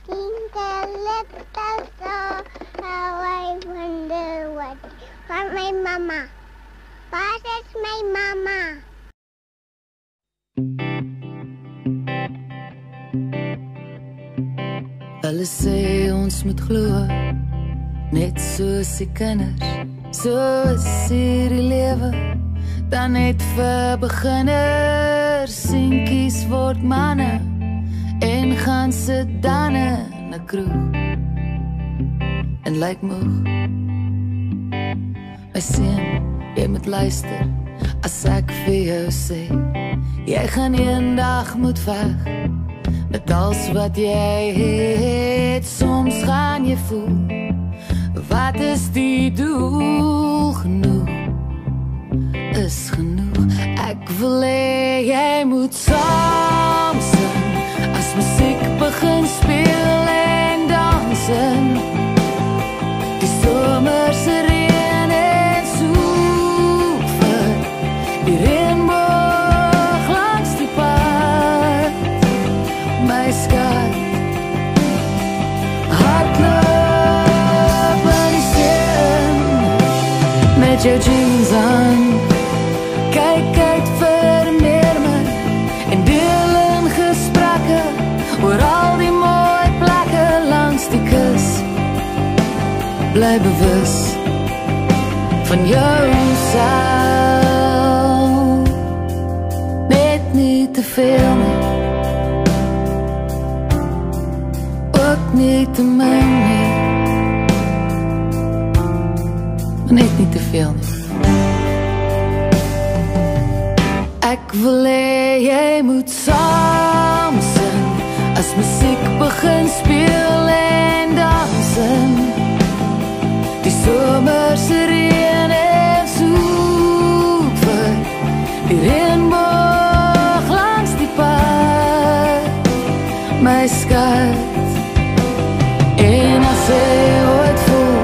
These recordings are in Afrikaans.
think a little so how I wonder what for my mama. What is my mama? Hulle sê ons moet glo, net soos die kinders, soos hierdie lewe, dan net vir beginners. Seentjies word manne en gaan sit dan in 'n kroeg en lyk moeg. My seun, jy moet luister as ek vir jou sê, jy gaan eendag moet veg met alles wat jy het. Soms gaan jy voel, wat is die doel? Genoeg is genoeg. Ek wil hê jy moet saam sing as musiek begin speel en dansen. Die somerse reën en soek vir die reënboog langs die pad. My skat, hardloop in die son met jou jeans aan. Kyk uit vir meermin en deel in gesprekke oor al die mooi plekke langs die kus. Bly bewus van jouself, net nie te veel nie, ook nie te min nie, net nie te veel nie. Ek wil hê jy moet saam sing as musiek begin speel en dansen. Die somerse reën en soek vir die reënboog langs die pad. My skat, en as jy ooit voel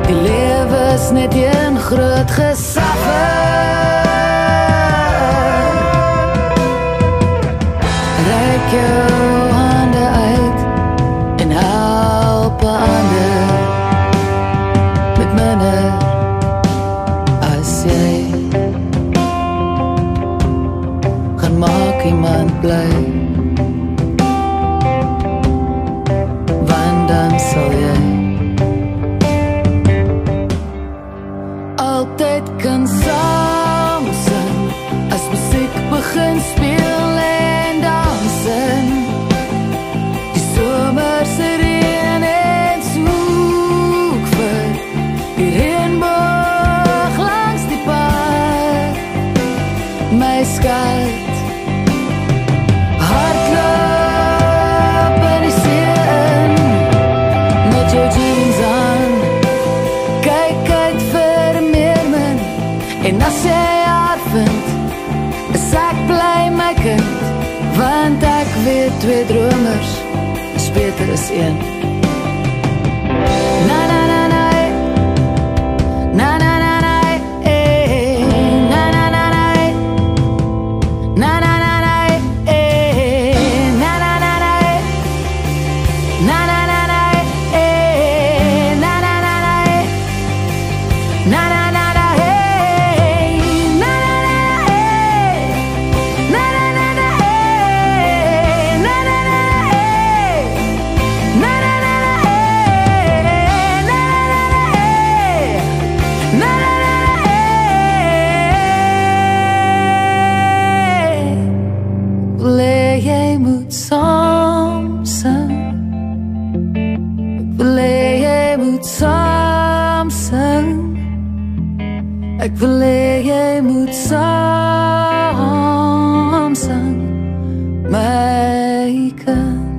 die lewe is net een groot gesaffe, reik jou hande uit en help 'n ander met minder as jy. Gaan maak iemand bly, want dan sal jy altyd kan saam sing as musiek begin speel en dansen. Die somerse reën en soek vir die reënboog langs die pad. My skat, hardloop in die son met jou jeans aan. Kyk uit vir meermin en as jy haar vind, is ek bly my kind, want ek weet 2 dromers is beter as 1. Na na na na, na na na na, na na na na, na na na na, na na na na, na na na na, na na na na, na na na na. Jy moet saam sing, ek wil hê jy moet saam sing, ek wil hê jy moet saam sing, my kind.